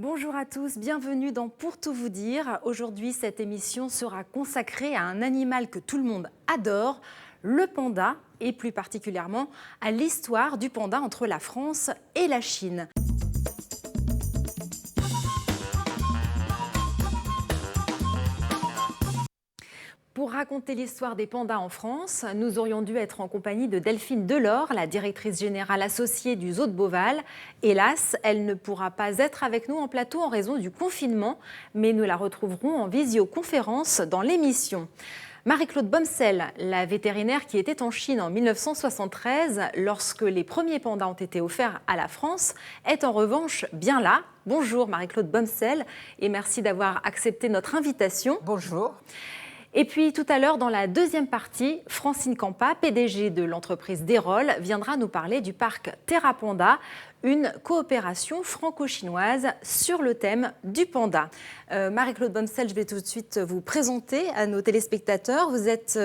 Bonjour à tous, bienvenue dans Pour tout vous dire. Aujourd'hui, cette émission sera consacrée à un animal que tout le monde adore, le panda, et plus particulièrement à l'histoire du panda entre la France et la Chine. Pour raconter l'histoire des pandas en France, nous aurions dû être en compagnie de Delphine Delors, la directrice générale associée du Zoo de Beauval. Hélas, elle ne pourra pas être avec nous en plateau en raison du confinement, mais nous la retrouverons en visioconférence dans l'émission. Marie-Claude Bomsel, la vétérinaire qui était en Chine en 1973, lorsque les premiers pandas ont été offerts à la France, est en revanche bien là. Bonjour Marie-Claude Bomsel et merci d'avoir accepté notre invitation. Bonjour. Et puis tout à l'heure, dans la deuxième partie, Francine Campa, PDG de l'entreprise Dérol, viendra nous parler du parc TerraPanda, une coopération franco-chinoise sur le thème du panda. Marie-Claude Bomsel, je vais tout de suite vous présenter à nos téléspectateurs. Vous êtes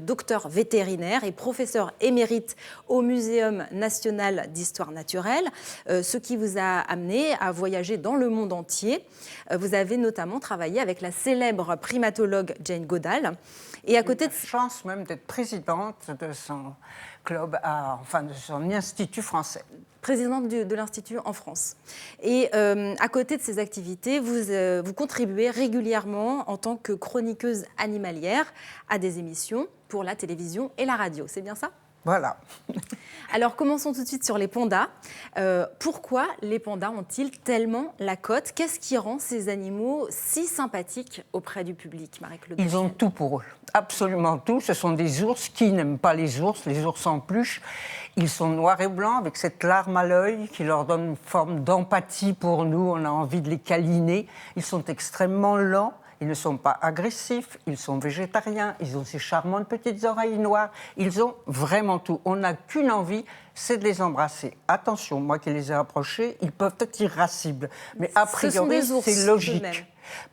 docteur vétérinaire et professeur émérite au Muséum national d'histoire naturelle, ce qui vous a amené à voyager dans le monde entier. Vous avez notamment travaillé avec la célèbre primatologue Jane Goodall. Et à côté de chance même d'être présidente de son club, de son institut français. Présidente de l'Institut en France. Et à côté de ces activités, vous contribuez régulièrement en tant que chroniqueuse animalière à des émissions pour la télévision et la radio. C'est bien ça ? Voilà. Alors, commençons tout de suite sur les pandas. Pourquoi les pandas ont-ils tellement la cote ? Qu'est-ce qui rend ces animaux si sympathiques auprès du public, Marie-Claude ? Ils ont tout pour eux, absolument tout. Ce sont des ours. Qui n'aiment pas les ours en peluche. Ils sont noirs et blancs avec cette larme à l'œil qui leur donne une forme d'empathie pour nous. On a envie de les câliner. Ils sont extrêmement lents. Ils ne sont pas agressifs, ils sont végétariens, ils ont ces charmantes petites oreilles noires, ils ont vraiment tout. On n'a qu'une envie, c'est de les embrasser. Attention, moi qui les ai approchés, ils peuvent être irascibles, mais a priori, c'est logique.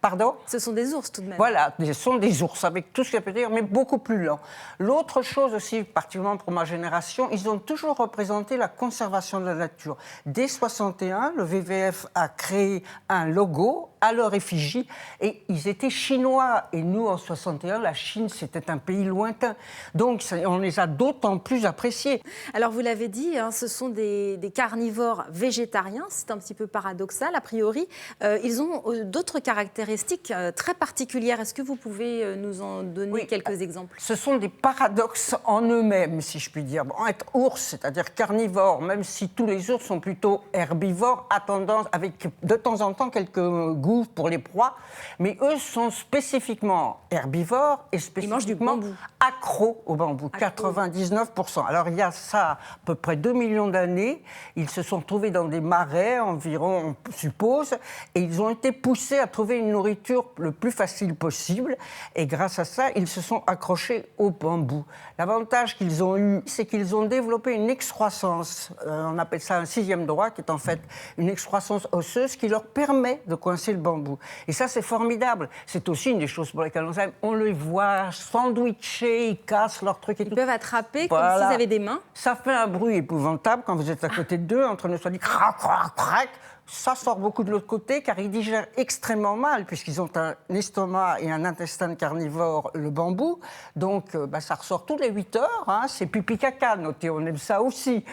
Pardon ? Ce sont des ours tout de même. Voilà, ce sont des ours, avec tout ce qu'il peut dire, mais beaucoup plus lents. L'autre chose aussi, particulièrement pour ma génération, ils ont toujours représenté la conservation de la nature. Dès 1961, le WWF a créé un logo à leur effigie, et ils étaient chinois. Et nous, en 1961, la Chine, c'était un pays lointain. Donc, on les a d'autant plus appréciés. Alors, vous l'avez dit, ce sont des carnivores végétariens. C'est un petit peu paradoxal, a priori. Ils ont d'autres caractéristiques très particulières. Est-ce que vous pouvez nous en donner quelques exemples ? Ce sont des paradoxes en eux-mêmes, si je puis dire. Bon, être ours, c'est-à-dire carnivore, même si tous les ours sont plutôt herbivores, a tendance, avec de temps en temps quelques goûts pour les proies, mais eux sont spécifiquement herbivores et spécifiquement accros au bambou, 99%. Alors il y a ça à peu près 2 millions d'années, ils se sont trouvés dans des marais environ, on suppose, et ils ont été poussés à trouver une nourriture le plus facile possible, et grâce à ça, ils se sont accrochés au bambou. L'avantage qu'ils ont eu, c'est qu'ils ont développé une excroissance, on appelle ça un 6e droit, qui est en fait une excroissance osseuse qui leur permet de coincer le bambou. Et ça, c'est formidable. C'est aussi une des choses pour lesquelles on aime. On les voit sandwicher, ils cassent leurs trucs et tout. Ils peuvent attraper comme s'ils avaient des mains. Ça fait un bruit épouvantable quand vous êtes à côté d'eux, en train de se dire crac, crac, crac. Ça sort beaucoup de l'autre côté car ils digèrent extrêmement mal puisqu'ils ont un estomac et un intestin carnivore, le bambou. Donc ça ressort tous les 8 heures. Hein, c'est pipi caca, notez, on aime ça aussi.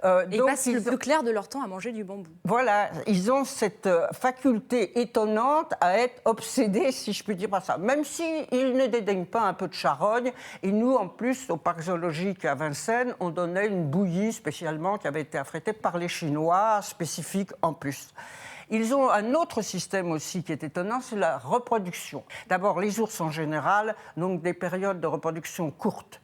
Et ils passent le plus clair de leur temps à manger du bambou. Voilà, ils ont cette faculté étonnante à être obsédés, si je puis dire par ça. Même s'ils ne dédaignent pas un peu de charogne. Et nous, en plus, au parc zoologique à Vincennes, on donnait une bouillie spécialement qui avait été affrétée par les Chinois, spécifique en plus. Ils ont un autre système aussi qui est étonnant, c'est la reproduction. D'abord, les ours en général, donc des périodes de reproduction courtes.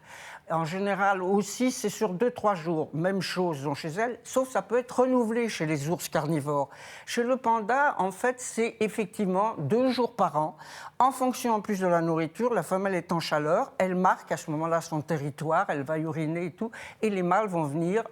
En général aussi, c'est sur 2-3 jours. Même chose chez elles, sauf ça peut être renouvelé chez les ours carnivores. Chez le panda, en fait, c'est effectivement 2 jours par an. En fonction en plus de la nourriture, la femelle est en chaleur, elle marque à ce moment-là son territoire, elle va uriner et tout, et les mâles vont venir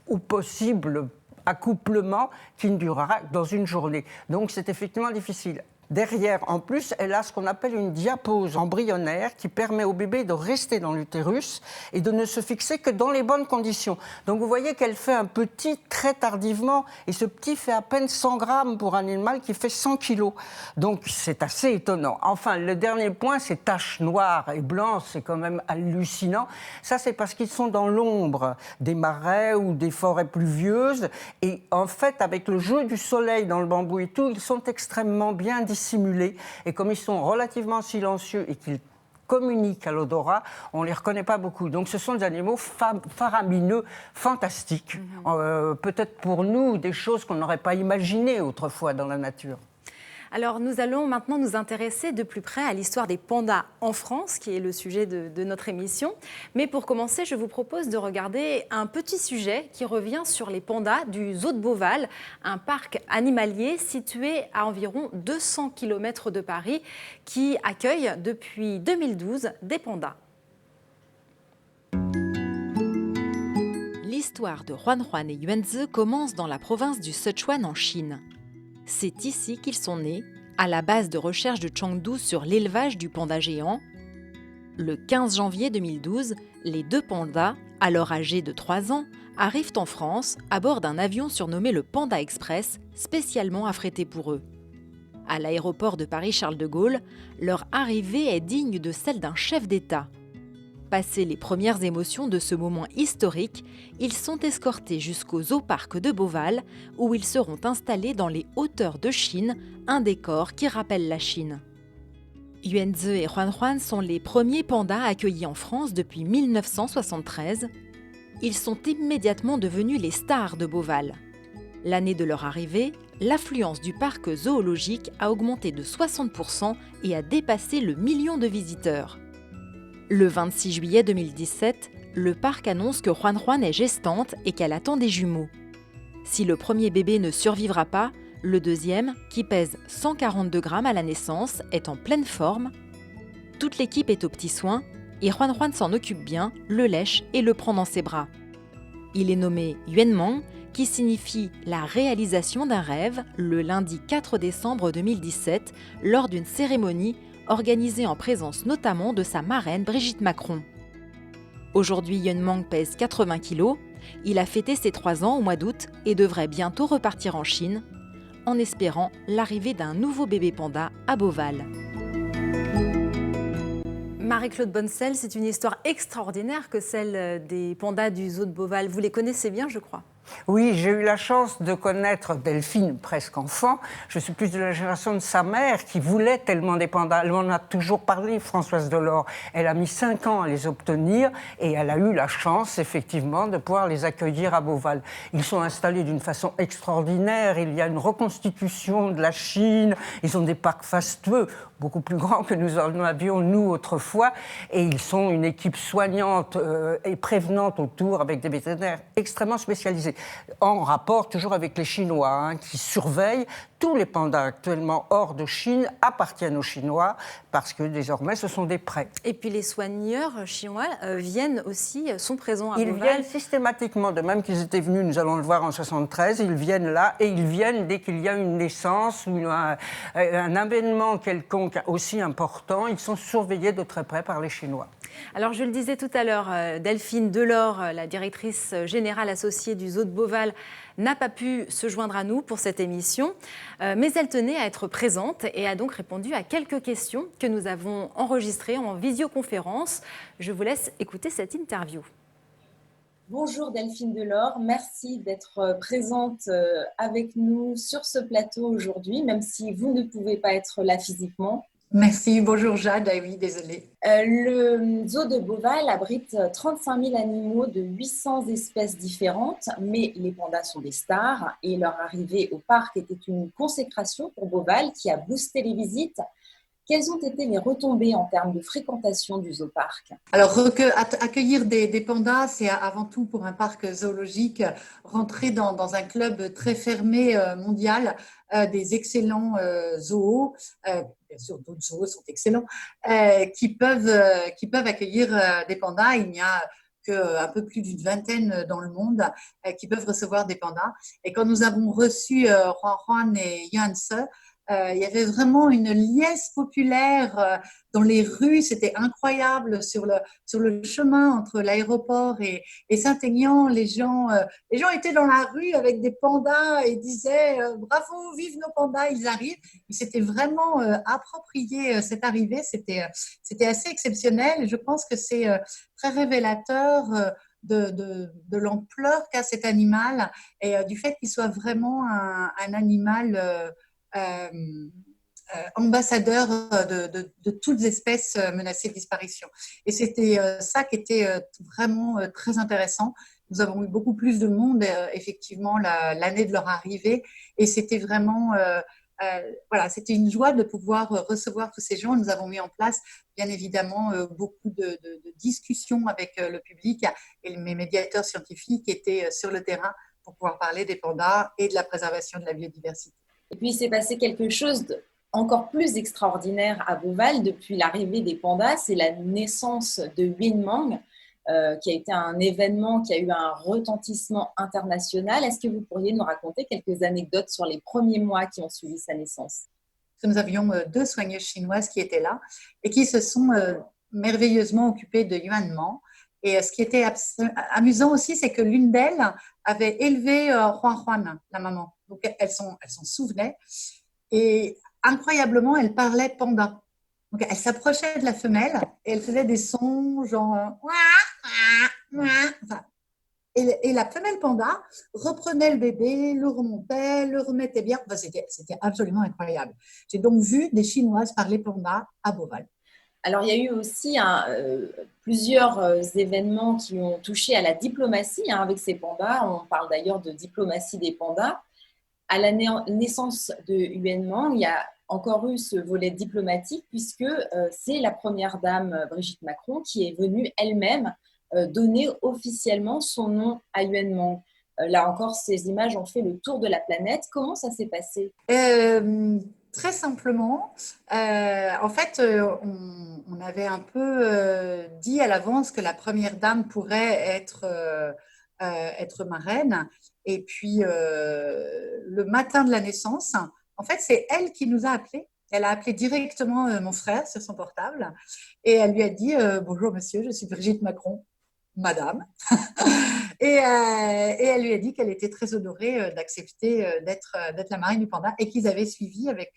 au possible accouplement qui ne durera que dans une journée. Donc c'est effectivement difficile. Derrière, en plus, elle a ce qu'on appelle une diapause embryonnaire qui permet au bébé de rester dans l'utérus et de ne se fixer que dans les bonnes conditions. Donc vous voyez qu'elle fait un petit très tardivement et ce petit fait à peine 100 grammes pour un animal qui fait 100 kilos. Donc c'est assez étonnant. Enfin, le dernier point, ces taches noires et blanches, c'est quand même hallucinant. Ça, c'est parce qu'ils sont dans l'ombre des marais ou des forêts pluvieuses et en fait, avec le jeu du soleil dans le bambou et tout, ils sont extrêmement bien dissimulés et comme ils sont relativement silencieux et qu'ils communiquent à l'odorat, on ne les reconnaît pas beaucoup. Donc ce sont des animaux faramineux, fantastiques. Peut-être pour nous, des choses qu'on n'aurait pas imaginées autrefois dans la nature. Alors nous allons maintenant nous intéresser de plus près à l'histoire des pandas en France, qui est le sujet de notre émission. Mais pour commencer, je vous propose de regarder un petit sujet qui revient sur les pandas du Zoo de Beauval, un parc animalier situé à environ 200 km de Paris, qui accueille depuis 2012 des pandas. L'histoire de Huanhuan et Yuanzi commence dans la province du Sichuan en Chine. C'est ici qu'ils sont nés, à la base de recherche de Chengdu sur l'élevage du panda géant. Le 15 janvier 2012, les deux pandas, alors âgés de 3 ans, arrivent en France à bord d'un avion surnommé le Panda Express, spécialement affrété pour eux. À l'aéroport de Paris-Charles de Gaulle, leur arrivée est digne de celle d'un chef d'État. Passées les premières émotions de ce moment historique, ils sont escortés jusqu'au zooparc de Beauval, où ils seront installés dans les hauteurs de Chine, un décor qui rappelle la Chine. Yuanzi et Huanhuan sont les premiers pandas accueillis en France depuis 1973. Ils sont immédiatement devenus les stars de Beauval. L'année de leur arrivée, l'affluence du parc zoologique a augmenté de 60% et a dépassé le 1 million de visiteurs. Le 26 juillet 2017, le parc annonce que Huanhuan est gestante et qu'elle attend des jumeaux. Si le premier bébé ne survivra pas, le deuxième, qui pèse 142 grammes à la naissance, est en pleine forme. Toute l'équipe est aux petits soins et Huanhuan s'en occupe bien, le lèche et le prend dans ses bras. Il est nommé Yuanmeng, qui signifie la réalisation d'un rêve, le lundi 4 décembre 2017, lors d'une cérémonie organisée en présence notamment de sa marraine Brigitte Macron. Aujourd'hui, Yuanmeng pèse 80 kg. Il a fêté ses 3 ans au mois d'août et devrait bientôt repartir en Chine, en espérant l'arrivée d'un nouveau bébé panda à Beauval. Marie-Claude Bonsel, c'est une histoire extraordinaire que celle des pandas du Zoo de Beauval. Vous les connaissez bien, je crois. Oui, j'ai eu la chance de connaître Delphine presque enfant. Je suis plus de la génération de sa mère qui voulait tellement des pandas. Elle m'en a toujours parlé, Françoise Delors. Elle a mis 5 ans à les obtenir et elle a eu la chance, effectivement, de pouvoir les accueillir à Beauval. Ils sont installés d'une façon extraordinaire. Il y a une reconstitution de la Chine. Ils ont des parcs fastueux, beaucoup plus grands que nous en avions, nous, autrefois. Et ils sont une équipe soignante et prévenante autour, avec des vétérinaires extrêmement spécialisés. En rapport toujours avec les Chinois, qui surveillent. Tous les pandas actuellement hors de Chine appartiennent aux Chinois parce que désormais ce sont des prêts. Et puis les soigneurs chinois viennent aussi, sont présents à Beauval. Ils viennent systématiquement, de même qu'ils étaient venus, nous allons le voir en 1973, ils viennent là et ils viennent dès qu'il y a une naissance ou un événement quelconque aussi important. Ils sont surveillés de très près par les Chinois. Alors je le disais tout à l'heure, Delphine Delors, la directrice générale associée du Zoo de Beauval, n'a pas pu se joindre à nous pour cette émission, mais elle tenait à être présente et a donc répondu à quelques questions que nous avons enregistrées en visioconférence. Je vous laisse écouter cette interview. Bonjour Delphine Delors, merci d'être présente avec nous sur ce plateau aujourd'hui, même si vous ne pouvez pas être là physiquement. Merci, bonjour Jade, ah oui, désolée. Le zoo de Beauval abrite 35 000 animaux de 800 espèces différentes, mais les pandas sont des stars et leur arrivée au parc était une consécration pour Beauval qui a boosté les visites. Quelles ont été les retombées en termes de fréquentation du zooparc? Alors, accueillir des pandas, c'est avant tout pour un parc zoologique, rentrer dans un club très fermé mondial, des excellents zoos, bien sûr d'autres zoos sont excellents, qui peuvent accueillir des pandas. Il n'y a qu'un peu plus d'une vingtaine dans le monde qui peuvent recevoir des pandas. Et quand nous avons reçu Huanhuan et Yuanzi, Il y avait vraiment une liesse populaire dans les rues, c'était incroyable sur le chemin entre l'aéroport et Saint-Aignan. Les gens étaient dans la rue avec des pandas et disaient bravo, vive nos pandas, ils arrivent. Ils s'étaient vraiment approprié cette arrivée, c'était assez exceptionnel et je pense que c'est très révélateur de l'ampleur qu'a cet animal et du fait qu'il soit vraiment un animal euh, ambassadeur de toutes espèces menacées de disparition. Et c'était ça qui était vraiment très intéressant. Nous avons eu beaucoup plus de monde, effectivement, l'année de leur arrivée. Et c'était vraiment, voilà, c'était une joie de pouvoir recevoir tous ces gens. Nous avons mis en place, bien évidemment, beaucoup de discussions avec le public et mes médiateurs scientifiques étaient sur le terrain pour pouvoir parler des pandas et de la préservation de la biodiversité. Et puis, il s'est passé quelque chose encore plus extraordinaire à Beauval depuis l'arrivée des pandas, c'est la naissance de Yuen Mang, qui a été un événement qui a eu un retentissement international. Est-ce que vous pourriez nous raconter quelques anecdotes sur les premiers mois qui ont suivi sa naissance? Nous avions 2 soigneuses chinoises qui étaient là et qui se sont merveilleusement occupées de Yuen Mang. Et ce qui était amusant aussi, c'est que l'une d'elles avait élevé Juan Juan, la maman. Donc elles s'en souvenaient. Et incroyablement, elle parlait panda. Donc elle s'approchait de la femelle et elle faisait des sons genre enfin, et la femelle panda reprenait le bébé, le remontait, le remettait bien. Enfin, c'était absolument incroyable. J'ai donc vu des Chinoises parler panda à Beauval. Alors, il y a eu aussi plusieurs événements qui ont touché à la diplomatie avec ces pandas. On parle d'ailleurs de diplomatie des pandas. À la naissance de Yuen Mang, il y a encore eu ce volet diplomatique puisque c'est la première dame Brigitte Macron qui est venue elle-même donner officiellement son nom à Yuen Mang. Là encore, ces images ont fait le tour de la planète. Comment ça s'est passé? Très simplement, en fait, on avait un peu dit à l'avance que la première dame pourrait être marraine. Et puis, le matin de la naissance, en fait, c'est elle qui nous a appelés. Elle a appelé directement mon frère sur son portable et elle lui a dit bonjour monsieur, je suis Brigitte Macron, madame. Et elle lui a dit qu'elle était très honorée d'accepter d'être la marraine du panda et qu'ils avaient suivi avec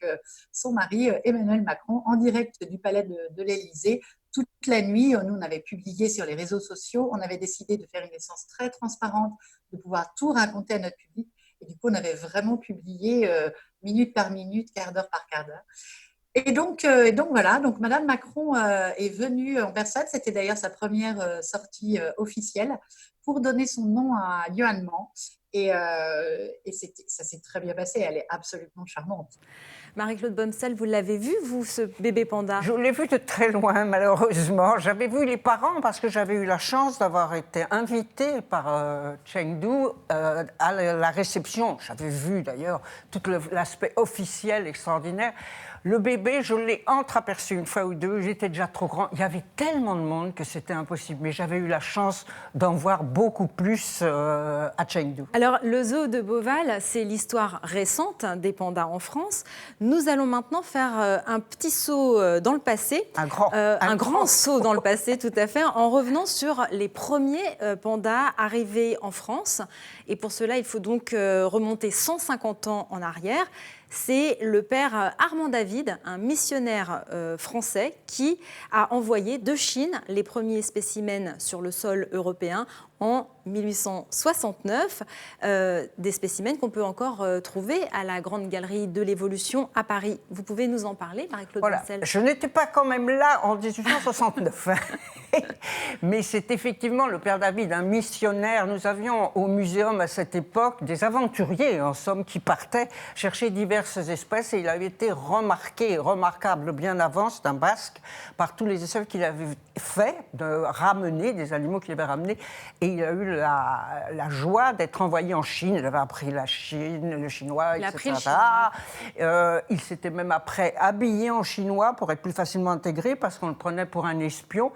son mari Emmanuel Macron en direct du palais de l'Élysée toute la nuit. Nous, on avait publié sur les réseaux sociaux, on avait décidé de faire une naissance très transparente, de pouvoir tout raconter à notre public. Et du coup, on avait vraiment publié minute par minute, quart d'heure par quart d'heure. Et donc voilà, donc Madame Macron est venue en personne, c'était d'ailleurs sa première sortie officielle, pour donner son nom à Yuen Mang. Et ça s'est très bien passé, elle est absolument charmante. Marie-Claude Bomsel, vous l'avez vu, vous, ce bébé panda? Je l'ai vu de très loin, malheureusement. J'avais vu les parents parce que j'avais eu la chance d'avoir été invitée par Chengdu à la réception. J'avais vu d'ailleurs tout l'aspect officiel extraordinaire. Le bébé, je l'ai entreaperçu une fois ou deux, j'étais déjà trop grand. Il y avait tellement de monde que c'était impossible. Mais j'avais eu la chance d'en voir beaucoup plus à Chengdu. Alors, le zoo de Beauval, c'est l'histoire récente des pandas en France. Nous allons maintenant faire un petit saut dans le passé. Un grand saut dans le passé, tout à fait, en revenant sur les premiers pandas arrivés en France. Et pour cela, il faut donc remonter 150 ans en arrière. C'est le père Armand David, un missionnaire français, qui a envoyé de Chine les premiers spécimens sur le sol européen en 1869, des spécimens qu'on peut encore trouver à la Grande Galerie de l'Évolution à Paris. Vous pouvez nous en parler, Marie-Claude Bomsel? Je n'étais pas quand même là en 1869, mais c'est effectivement le père David, un missionnaire. Nous avions au muséum à cette époque des aventuriers, en somme, qui partaient chercher diverses espèces et il avait été remarquable bien avant, c'est un Basque, par tous les essais qu'il avait fait de ramener des animaux qu'il avait ramenés. Et il a eu la joie d'être envoyé en Chine. Il avait appris la Chine, le chinois, etc. Il s'était même après habillé en chinois pour être plus facilement intégré parce qu'on le prenait pour un espion.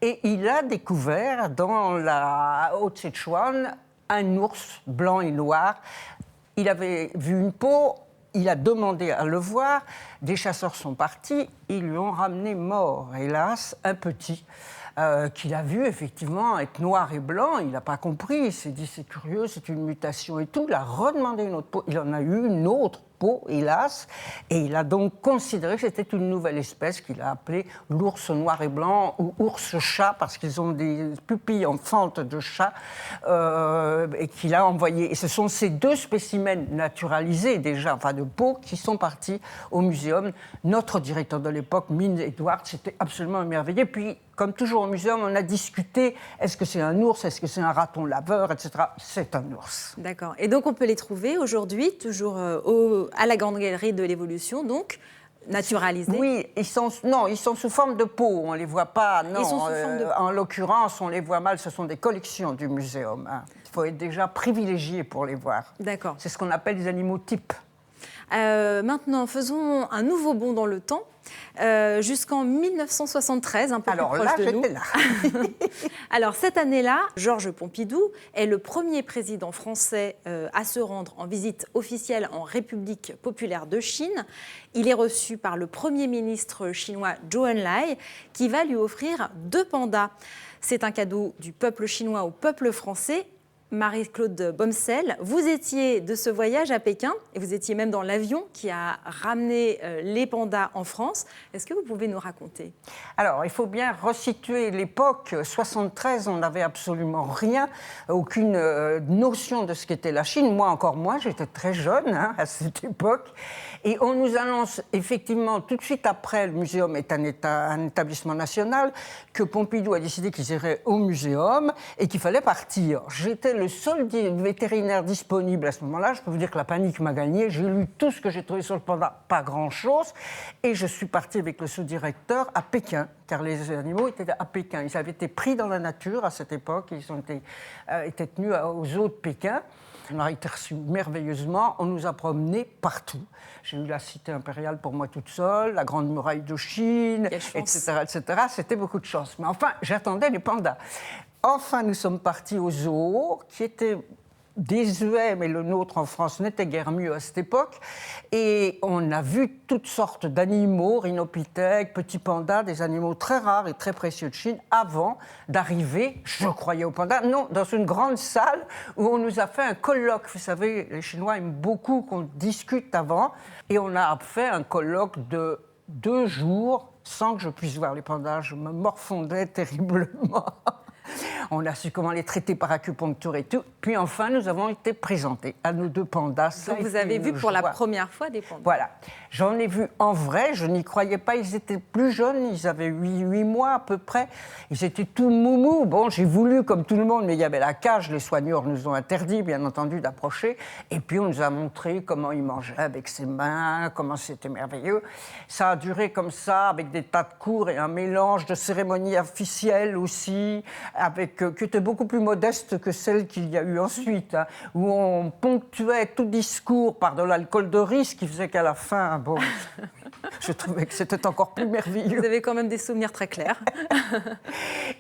Et il a découvert dans la Haute-Sichuan un ours blanc et noir. Il avait vu une peau il a demandé à le voir. Des chasseurs sont partis, ils lui ont ramené mort, hélas, un petit. Qu'il a vu effectivement être noir et blanc, il n'a pas compris, il s'est dit c'est curieux, c'est une mutation et tout, il a redemandé une autre peau, il en a eu une autre peau, hélas, et il a donc considéré que c'était une nouvelle espèce qu'il a appelée l'ours noir et blanc ou ours-chat, parce qu'ils ont des pupilles en fente de chat, et qu'il a envoyé. Et ce sont ces deux spécimens naturalisés déjà, enfin de peau, qui sont partis au muséum. Notre directeur de l'époque, Mine Edwards, c'était absolument émerveillé. Puis, comme toujours au muséum, on a discuté, est-ce que c'est un ours, est-ce que c'est un raton laveur, etc. C'est un ours. D'accord. Et donc on peut les trouver aujourd'hui, toujours à la Grande Galerie de l'Évolution, donc naturalisés. Oui, ils sont sous forme de peau, on ne les voit pas. Non, Ils sont sous forme de peau. En l'occurrence, on les voit mal, ce sont des collections du muséum. Hein. Il faut être déjà privilégié pour les voir. D'accord. C'est ce qu'on appelle des animaux types. Maintenant, faisons un nouveau bond dans le temps, jusqu'en 1973, un peu Alors plus là, proche de nous. j'étais là. Alors cette année-là, Georges Pompidou est le premier président français à se rendre en visite officielle en République populaire de Chine. Il est reçu par le Premier ministre chinois Zhou Enlai, qui va lui offrir 2 pandas. C'est un cadeau du peuple chinois au peuple français. Marie-Claude Bomsel, vous étiez de ce voyage à Pékin et vous étiez même dans l'avion qui a ramené les pandas en France. Est-ce que vous pouvez nous raconter ? Alors, il faut bien resituer l'époque. 73, on n'avait absolument rien, aucune notion de ce qu'était la Chine. Moi, encore moins, j'étais très jeune à cette époque. Et on nous annonce effectivement, tout de suite après, le muséum est un établissement national, que Pompidou a décidé qu'ils iraient au muséum et qu'il fallait partir. J'étais le seul vétérinaire disponible à ce moment-là. Je peux vous dire que la panique m'a gagné. J'ai lu tout ce que j'ai trouvé sur le panda, pas grand-chose. Et je suis partie avec le sous-directeur à Pékin, car les animaux étaient à Pékin. Ils avaient été pris dans la nature à cette époque. Ils ont été tenus aux eaux de Pékin. On a été reçus merveilleusement. On nous a promenés partout. J'ai eu la cité impériale pour moi toute seule, la grande muraille de Chine, etc., etc. C'était beaucoup de chance. Mais enfin, j'attendais les pandas. Enfin, nous sommes partis au zoo, qui était désuet, mais le nôtre en France n'était guère mieux à cette époque. Et on a vu toutes sortes d'animaux, rhinopithèques, petits pandas, des animaux très rares et très précieux de Chine, avant d'arriver, je croyais aux pandas, non, dans une grande salle où on nous a fait un colloque. Vous savez, les Chinois aiment beaucoup qu'on discute avant. Et on a fait un colloque de 2 jours sans que je puisse voir les pandas. Je me morfondais terriblement. On a su comment les traiter par acupuncture et tout. Puis enfin, nous avons été présentés à nos 2 pandas. Donc vous avez vu pour la première fois des pandas. Voilà. J'en ai vu en vrai, je n'y croyais pas. Ils étaient plus jeunes, ils avaient 8 mois à peu près. Ils étaient tout moumous. Bon, j'ai voulu, comme tout le monde, mais il y avait la cage. Les soigneurs nous ont interdit, bien entendu, d'approcher. Et puis, on nous a montré comment ils mangeaient avec ses mains, comment c'était merveilleux. Ça a duré comme ça, avec des tas de cours et un mélange de cérémonies officielles aussi, qui était beaucoup plus modeste que celle qu'il y a eu ensuite, hein, où on ponctuait tout discours par de l'alcool de riz, qui faisait qu'à la fin, bon, je trouvais que c'était encore plus merveilleux. Vous avez quand même des souvenirs très clairs.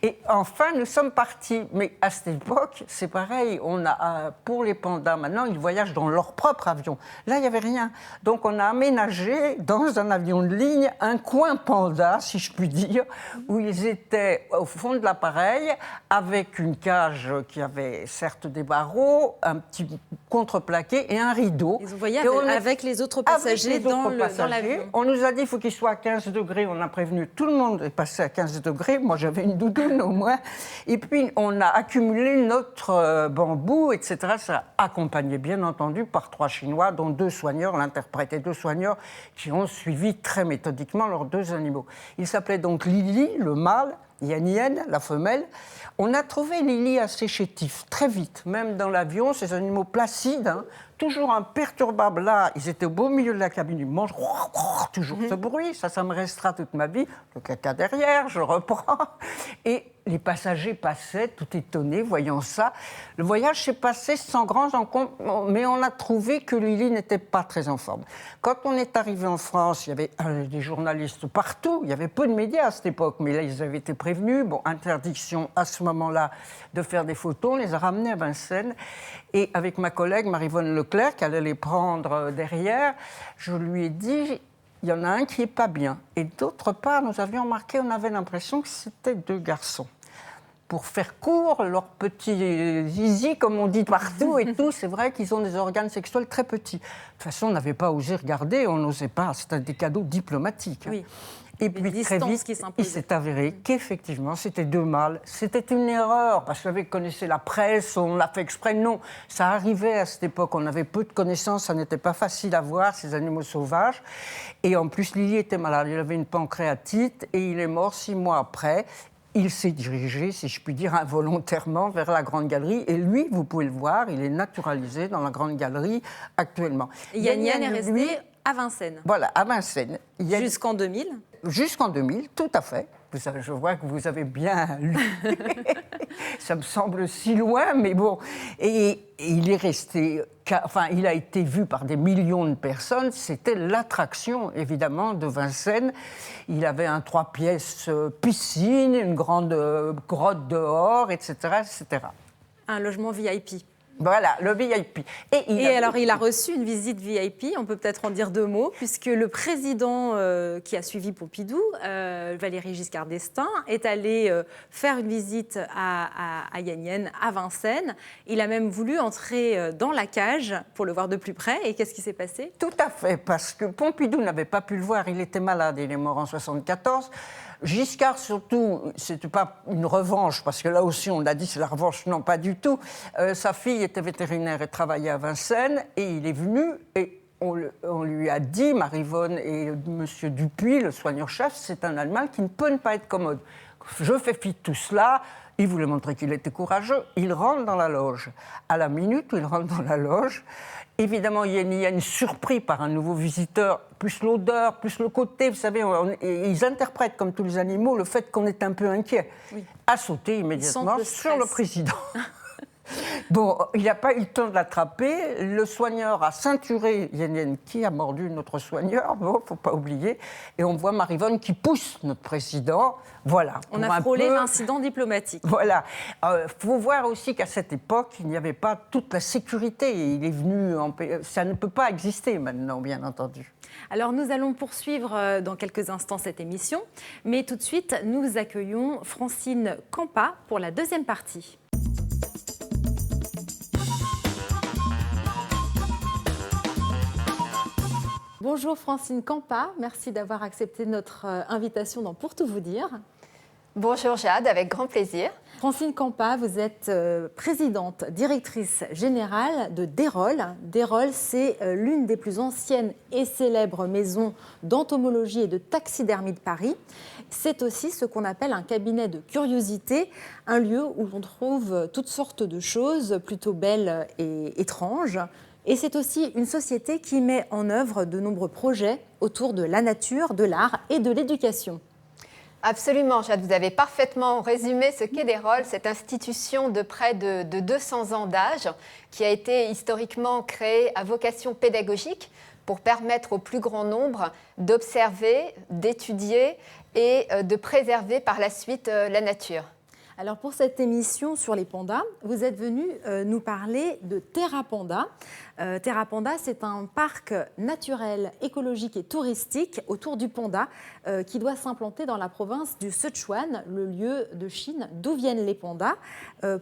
Et enfin, nous sommes partis. Mais à cette époque, c'est pareil, on a, pour les pandas, maintenant, ils voyagent dans leur propre avion. Là, il n'y avait rien. Donc, on a aménagé, dans un avion de ligne, un coin panda, si je puis dire, où ils étaient au fond de l'appareil, avec une cage qui avait certes des barreaux, un petit contreplaqué et un rideau. Ils ont voyagé avec les autres passagers dans l'avion. On nous a dit qu'il faut qu'il soit à 15 degrés. On a prévenu tout le monde est passé à 15 degrés. Moi, j'avais une doudoune au moins. Et puis, on a accumulé notre bambou, etc. Ça accompagné, bien entendu, par 3 Chinois, dont 2 soigneurs, l'interprète et 2 soigneurs, qui ont suivi très méthodiquement leurs 2 animaux. Ils s'appelaient donc Lily, le mâle, Yan, la femelle. On a trouvé Lily assez chétif, très vite, même dans l'avion, ces animaux placides, hein, toujours imperturbables. Là, ils étaient au beau milieu de la cabine, ils mangent toujours ce bruit, ça me restera toute ma vie. Le caca derrière, je reprends. Et les passagers passaient, tout étonnés, voyant ça. Le voyage s'est passé sans grands encombre, mais on a trouvé que Lily n'était pas très en forme. Quand on est arrivé en France, il y avait des journalistes partout, il y avait peu de médias à cette époque, mais là, ils avaient été prévenus. Bon, interdiction à ce moment-là de faire des photos, on les a ramenés à Vincennes. Et avec ma collègue Maryvonne Leclerc, qui allait les prendre derrière, je lui ai dit... Il y en a un qui n'est pas bien. Et d'autre part, nous avions remarqué, on avait l'impression que c'était 2 garçons. Pour faire court, leurs petits zizi, comme on dit partout et tout, c'est vrai qu'ils ont des organes sexuels très petits. De toute façon, on n'avait pas osé regarder, on n'osait pas. C'était des cadeaux diplomatiques. Oui. Et puis très vite, il s'est avéré qu'effectivement, c'était 2 mâles. C'était une erreur, parce que vous connaissez la presse, on l'a fait exprès. Non, ça arrivait à cette époque, on avait peu de connaissances, ça n'était pas facile à voir, ces animaux sauvages. Et en plus, Lily était malade, il avait une pancréatite et il est mort 6 mois après. Il s'est dirigé, si je puis dire, involontairement vers la Grande Galerie. Et lui, vous pouvez le voir, il est naturalisé dans la Grande Galerie actuellement. Yan Yan est resté à Vincennes. Voilà, à Vincennes. Jusqu'en 2000. Jusqu'en 2000, tout à fait. Je vois que vous avez bien lu. Ça me semble si loin, mais bon. Et il est resté... Enfin, il a été vu par des millions de personnes. C'était l'attraction, évidemment, de Vincennes. Il avait un 3 pièces piscine, une grande grotte dehors, etc., etc. Un logement VIP. Voilà, le VIP. Alors, il a reçu une visite VIP, on peut peut-être en dire 2 mots, puisque le président qui a suivi Pompidou, Valéry Giscard d'Estaing, est allé faire une visite à Yan Yan, à Vincennes. Il a même voulu entrer dans la cage pour le voir de plus près. Et qu'est-ce qui s'est passé ? Tout à fait, parce que Pompidou n'avait pas pu le voir, il était malade, il est mort en 1974. Giscard, surtout, c'était pas une revanche, parce que là aussi, on l'a dit, c'est la revanche, non, pas du tout. Sa fille était vétérinaire et travaillait à Vincennes, et il est venu, et on lui a dit, Maryvonne et M. Dupuis, le soigneur-chef, c'est un animal qui ne peut ne pas être commode. Je fais fi de tout cela. Il voulait montrer qu'il était courageux. Il rentre dans la loge. À la minute où il rentre dans la loge, évidemment, Yan Yan, surpris par un nouveau visiteur, plus l'odeur, plus le côté, vous savez, ils interprètent, comme tous les animaux, le fait qu'on est un peu inquiet, a sauté immédiatement sur le président. Bon, il n'a pas eu le temps de l'attraper. Le soigneur a ceinturé Yan Yan, qui a mordu notre soigneur, bon, il ne faut pas oublier. Et on voit Maryvonne qui pousse notre président. Voilà. On a frôlé l'incident diplomatique. Voilà. Faut voir aussi qu'à cette époque, il n'y avait pas toute la sécurité. Il est venu ça ne peut pas exister maintenant, bien entendu. Alors, nous allons poursuivre dans quelques instants cette émission. Mais tout de suite, nous accueillons Francine Campa pour la 2e partie. Bonjour Francine Campa, merci d'avoir accepté notre invitation dans Pour tout vous dire. Bonjour Jade, avec grand plaisir. Francine Campa, vous êtes présidente, directrice générale de Dérolle. Dérolle, c'est l'une des plus anciennes et célèbres maisons d'entomologie et de taxidermie de Paris. C'est aussi ce qu'on appelle un cabinet de curiosité, un lieu où l'on trouve toutes sortes de choses plutôt belles et étranges. Et c'est aussi une société qui met en œuvre de nombreux projets autour de la nature, de l'art et de l'éducation. Absolument, Jade, vous avez parfaitement résumé ce qu'est Dérolle, cette institution de près de 200 ans d'âge qui a été historiquement créée à vocation pédagogique pour permettre au plus grand nombre d'observer, d'étudier et de préserver par la suite la nature. Alors pour cette émission sur les pandas, vous êtes venu nous parler de Terra Panda. Terra Panda, c'est un parc naturel, écologique et touristique autour du panda qui doit s'implanter dans la province du Sichuan, le lieu de Chine d'où viennent les pandas.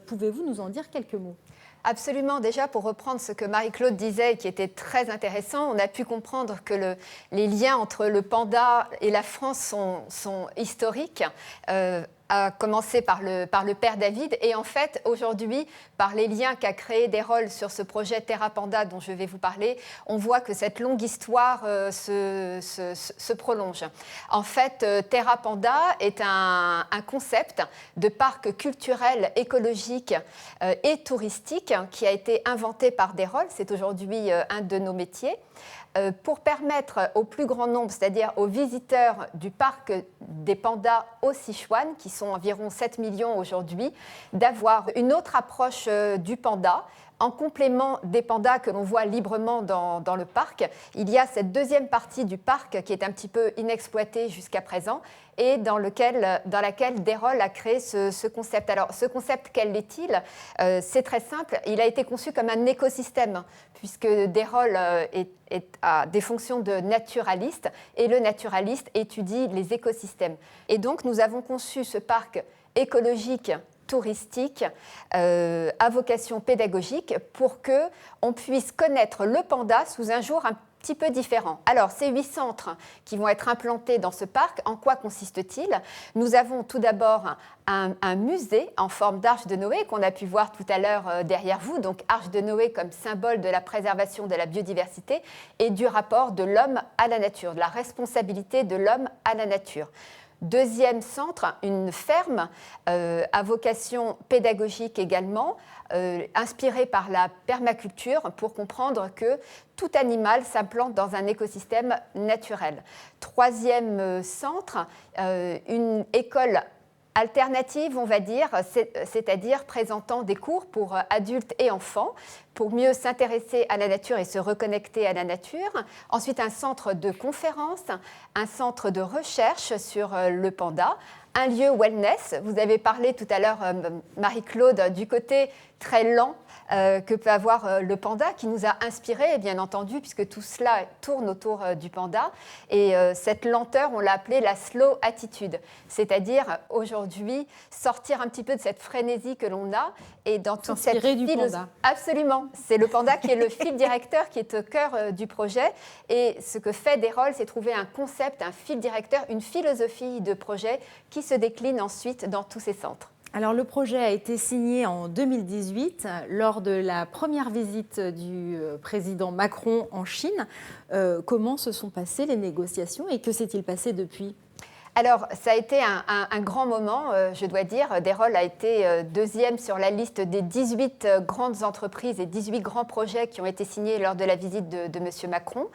Pouvez-vous nous en dire quelques mots ? Absolument. Déjà, pour reprendre ce que Marie-Claude disait, qui était très intéressant, on a pu comprendre que les liens entre le panda et la France sont historiques. À commencer par le père David et en fait aujourd'hui par les liens qu'a créé Dérolle sur ce projet Terra Panda dont je vais vous parler, on voit que cette longue histoire se prolonge. En fait, Terra Panda est un concept de parc culturel, écologique et touristique qui a été inventé par Dérolle, c'est aujourd'hui un de nos métiers. Pour permettre au plus grand nombre, c'est-à-dire aux visiteurs du parc des pandas au Sichuan, qui sont environ 7 millions aujourd'hui, d'avoir une autre approche du panda. En complément des pandas que l'on voit librement dans le parc, il y a cette deuxième partie du parc qui est un petit peu inexploitée jusqu'à présent et dans laquelle Dérolle a créé ce concept. Alors, ce concept, quel est-il ? C'est très simple, il a été conçu comme un écosystème, puisque Dérolle a des fonctions de naturaliste, et le naturaliste étudie les écosystèmes. Et donc, nous avons conçu ce parc écologique touristique à vocation pédagogique pour qu'on puisse connaître le panda sous un jour un petit peu différent. Alors, ces 8 centres qui vont être implantés dans ce parc, en quoi consistent-ils ? Nous avons tout d'abord un musée en forme d'arche de Noé qu'on a pu voir tout à l'heure derrière vous, donc arche de Noé comme symbole de la préservation de la biodiversité et du rapport de l'homme à la nature, de la responsabilité de l'homme à la nature. Deuxième centre, une ferme à vocation pédagogique également, inspirée par la permaculture pour comprendre que tout animal s'implante dans un écosystème naturel. Troisième centre, une école alternative, on va dire, c'est-à-dire présentant des cours pour adultes et enfants, pour mieux s'intéresser à la nature et se reconnecter à la nature. Ensuite, un centre de conférences, un centre de recherche sur le panda, un lieu wellness. Vous avez parlé tout à l'heure, Marie-Claude, du côté très lent que peut avoir le panda, qui nous a inspirés, bien entendu, puisque tout cela tourne autour du panda. Et cette lenteur, on l'a appelée la slow attitude, c'est-à-dire aujourd'hui sortir un petit peu de cette frénésie que l'on a et dans toute cette philosophie. Absolument, c'est le panda qui est le fil directeur, qui est au cœur du projet. Et ce que fait Dérolle, c'est trouver un concept, un fil directeur, une philosophie de projet qui se décline ensuite dans tous ces centres. Alors, le projet a été signé en 2018 lors de la première visite du président Macron en Chine. Comment se sont passées les négociations et que s'est-il passé depuis ? Alors, ça a été un grand moment, je dois dire. Dérolle a été deuxième sur la liste des 18 grandes entreprises et 18 grands projets qui ont été signés lors de la visite de M. Macron.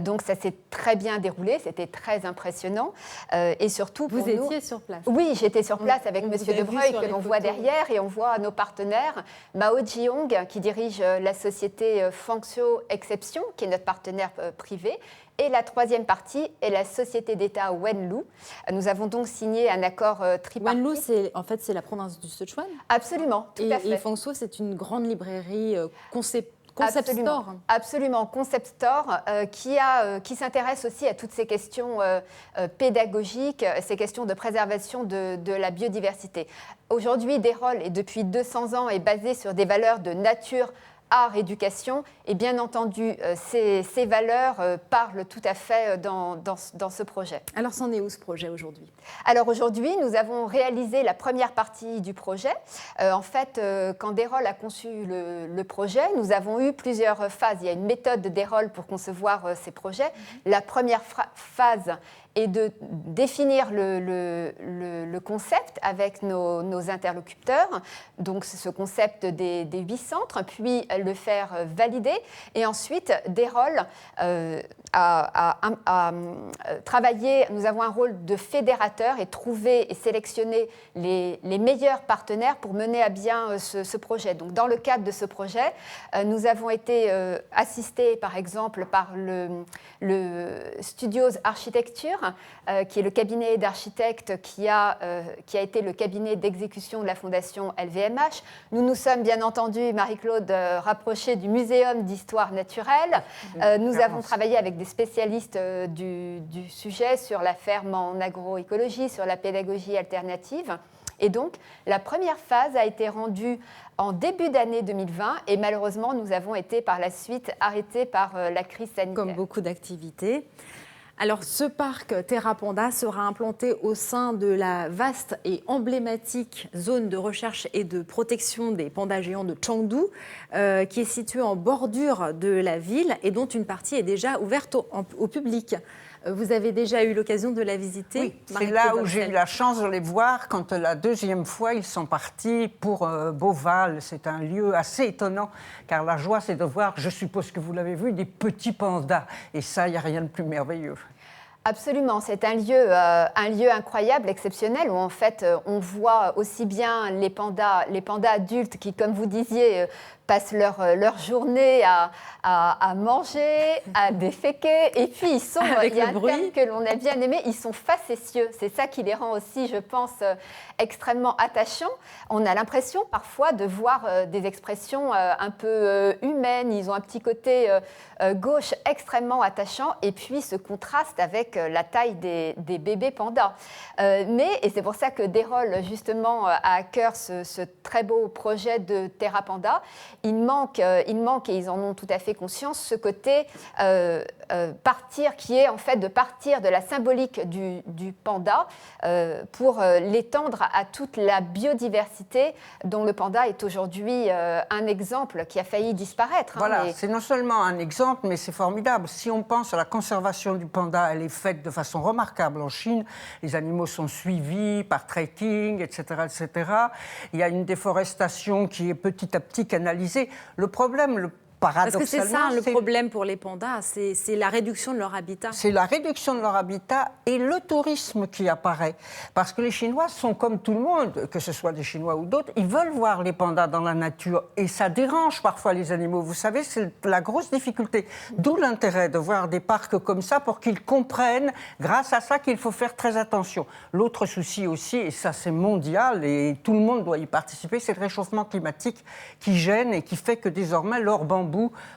Donc, ça s'est très bien déroulé, c'était très impressionnant. Et surtout, vous étiez sur place ? Oui, j'étais sur place avec M. De Breuil, que l'on voit derrière, et on voit nos partenaires, Mao Jiong, qui dirige la société Fangzhou Exception, qui est notre partenaire privé. Et la troisième partie est la société d'État Wenlu. Nous avons donc signé un accord tripartite. Wenlu, c'est la province du Sichuan ? Absolument, tout à fait. Et Fangzhou, c'est une grande librairie concept Absolument. store. Absolument, concept store qui s'intéresse aussi à toutes ces questions pédagogiques, ces questions de préservation de la biodiversité. Aujourd'hui, Dérolle, et depuis 200 ans, est basé sur des valeurs de nature, art, éducation, et bien entendu, ces valeurs parlent tout à fait dans ce projet. Alors, c'en est où ce projet aujourd'hui ? Alors aujourd'hui, nous avons réalisé la première partie du projet. En fait, quand Dérolle a conçu le projet, nous avons eu plusieurs phases. Il y a une méthode de Dérolle pour concevoir ces projets. La première phase est de définir le concept avec nos interlocuteurs, donc ce concept des 8 centres, puis le faire valider. Et ensuite, Dérolle a travaillé, nous avons un rôle de fédérateur et trouver et sélectionner les meilleurs partenaires pour mener à bien ce projet. Donc, dans le cadre de ce projet, nous avons été assistés, par exemple, par le Studios Architecture, qui est le cabinet d'architectes qui a été le cabinet d'exécution de la Fondation LVMH. Nous nous sommes, bien entendu, Marie-Claude, rapprochés du Muséum d'histoire naturelle. Nous avons travaillé avec des spécialistes du sujet sur la ferme en agroécologie, sur la pédagogie alternative. Et donc, la première phase a été rendue en début d'année 2020 et malheureusement, nous avons été par la suite arrêtés par la crise sanitaire. Comme beaucoup d'activités. Alors, ce parc Terra Panda sera implanté au sein de la vaste et emblématique zone de recherche et de protection des pandas géants de Chengdu, qui est située en bordure de la ville et dont une partie est déjà ouverte au public. Vous avez déjà eu l'occasion de la visiter ? Oui, c'est là où j'ai eu la chance de les voir quand la deuxième fois ils sont partis pour Beauval. C'est un lieu assez étonnant car la joie c'est de voir, je suppose que vous l'avez vu, des petits pandas. Et ça, il n'y a rien de plus merveilleux. Absolument, c'est un lieu incroyable, exceptionnel, où en fait on voit aussi bien les pandas adultes qui, comme vous disiez, passent leur journée à manger, à déféquer, et puis ils sont, Avec il y a le un bruit. terme que l'on a bien aimé, ils sont facétieux. C'est ça qui les rend aussi, je pense, extrêmement attachants. On a l'impression parfois de voir des expressions un peu humaines, ils ont un petit côté gauche extrêmement attachant, et puis ce contraste avec la taille des bébés pandas. Et c'est pour ça que Dérolle, justement, a à cœur ce très beau projet de Terra Panda. Il manque, et ils en ont tout à fait conscience, ce côté qui est en fait de partir de la symbolique du panda pour l'étendre à toute la biodiversité dont le panda est aujourd'hui un exemple qui a failli disparaître. Voilà, c'est non seulement un exemple, mais c'est formidable. Si on pense à la conservation du panda, elle est faite de façon remarquable en Chine. Les animaux sont suivis par trekking, etc., etc. Il y a une déforestation qui est petit à petit canalisée. Le problème, Parce que c'est ça le c'est problème pour les pandas, c'est la réduction de leur habitat. C'est la réduction de leur habitat et le tourisme qui apparaît. Parce que les Chinois sont comme tout le monde, que ce soit des Chinois ou d'autres, ils veulent voir les pandas dans la nature. Et ça dérange parfois les animaux. Vous savez, c'est la grosse difficulté. D'où l'intérêt de voir des parcs comme ça pour qu'ils comprennent, grâce à ça, qu'il faut faire très attention. L'autre souci aussi, et ça c'est mondial, et tout le monde doit y participer, c'est le réchauffement climatique qui gêne et qui fait que désormais leurs bambous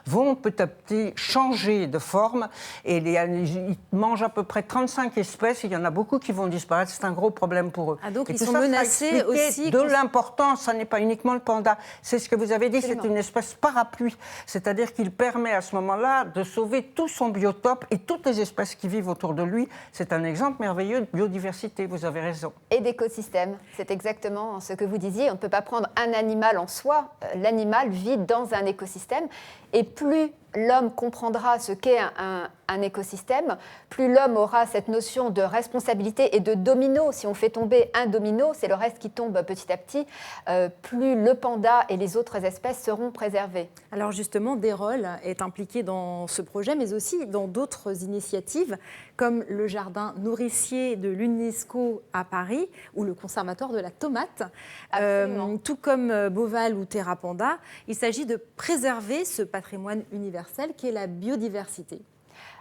vont petit à petit changer de forme et ils mangent à peu près 35 espèces, il y en a beaucoup qui vont disparaître, c'est un gros problème pour eux. Ah, donc et ils tout sont ça, menacés aussi. de l'importance, ça n'est pas uniquement le panda, c'est ce que vous avez dit, Absolument. c'est une espèce parapluie, c'est-à-dire qu'il permet à ce moment-là de sauver tout son biotope et toutes les espèces qui vivent autour de lui. C'est un exemple merveilleux de biodiversité, vous avez raison. Et d'écosystème, c'est exactement ce que vous disiez. On ne peut pas prendre un animal en soi. L'animal vit dans un écosystème. Et plus l'homme comprendra ce qu'est un écosystème, plus l'homme aura cette notion de responsabilité et de domino. Si on fait tomber un domino, c'est le reste qui tombe petit à petit. Plus le panda et les autres espèces seront préservées. Alors justement, Dérolle est impliqué dans ce projet, mais aussi dans d'autres initiatives, comme le jardin nourricier de l'UNESCO à Paris, ou le conservatoire de la tomate. Tout comme Beauval ou Terra Panda, il s'agit de préserver ce patrimoine universel qui est la biodiversité.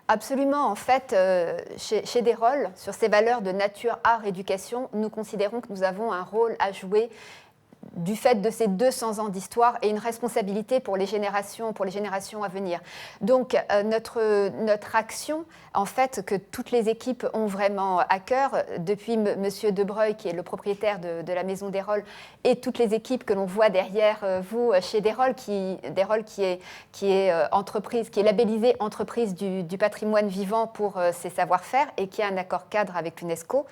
Absolument. En fait, chez Dérolle, sur ces valeurs de nature, art, éducation, nous considérons que nous avons un rôle à jouer du fait de ces 200 ans d'histoire et une responsabilité pour les générations à venir. Donc, notre action, en fait, que toutes les équipes ont vraiment à cœur, depuis Monsieur De Breuil, qui est le propriétaire de la maison Dérolle, et toutes les équipes que l'on voit derrière vous chez Dérolle, qui est entreprise, qui est labellisée entreprise du patrimoine vivant pour ses savoir-faire et qui a un accord cadre avec l'UNESCO.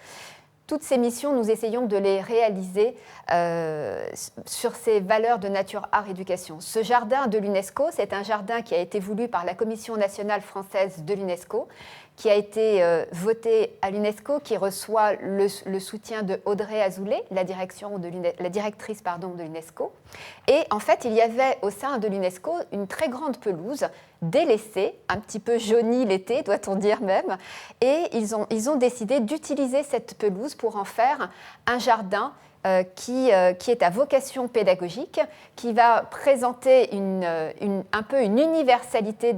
Toutes ces missions, nous essayons de les réaliser sur ces valeurs de nature, art, éducation. Ce jardin de l'UNESCO, c'est un jardin qui a été voulu par la Commission nationale française de l'UNESCO, qui a été voté à l'UNESCO, qui reçoit le soutien de Audrey Azoulay, la directrice de l'UNESCO. Et en fait, il y avait au sein de l'UNESCO une très grande pelouse délaissée, un petit peu jaunie l'été, doit-on dire même. Et ils ont décidé d'utiliser cette pelouse pour en faire un jardin qui est à vocation pédagogique, qui va présenter un peu une universalité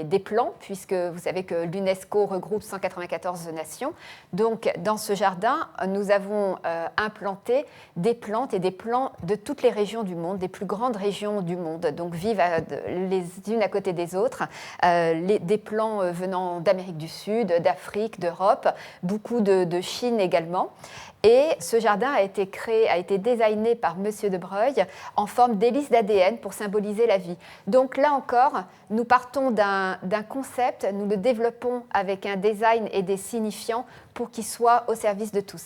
des plants, puisque vous savez que l'UNESCO regroupe 194 nations. Donc, dans ce jardin, nous avons implanté des plantes et des plants de toutes les régions du monde, des plus grandes régions du monde, donc vivent les unes à côté des autres, des plants venant d'Amérique du Sud, d'Afrique, d'Europe, beaucoup de Chine également. Et ce jardin a été designé par Monsieur De Breuil en forme d'hélice d'ADN pour symboliser la vie. Donc là encore, nous partons d'un concept, nous le développons avec un design et des signifiants pour qu'il soit au service de tous.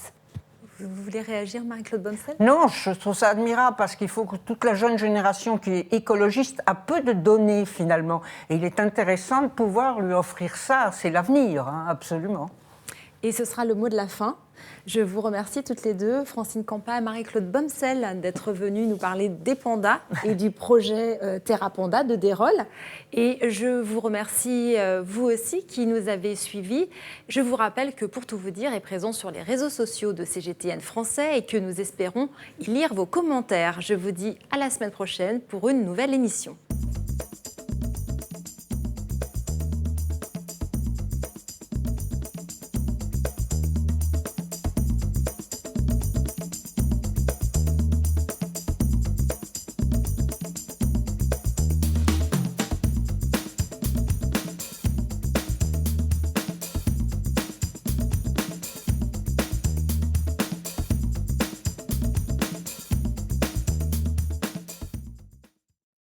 Vous voulez réagir, Marie-Claude Bonsel ? Non, je trouve ça admirable parce qu'il faut que toute la jeune génération qui est écologiste a peu de données finalement. Et il est intéressant de pouvoir lui offrir ça, c'est l'avenir, hein, absolument. Et ce sera le mot de la fin. Je vous remercie toutes les deux, Francine Campa et Marie-Claude Bomsel, d'être venues nous parler des pandas et du projet Terra Panda de Dérolle. Et je vous remercie, vous aussi, qui nous avez suivis. Je vous rappelle que Pour tout vous dire est présent sur les réseaux sociaux de CGTN français et que nous espérons y lire vos commentaires. Je vous dis à la semaine prochaine pour une nouvelle émission.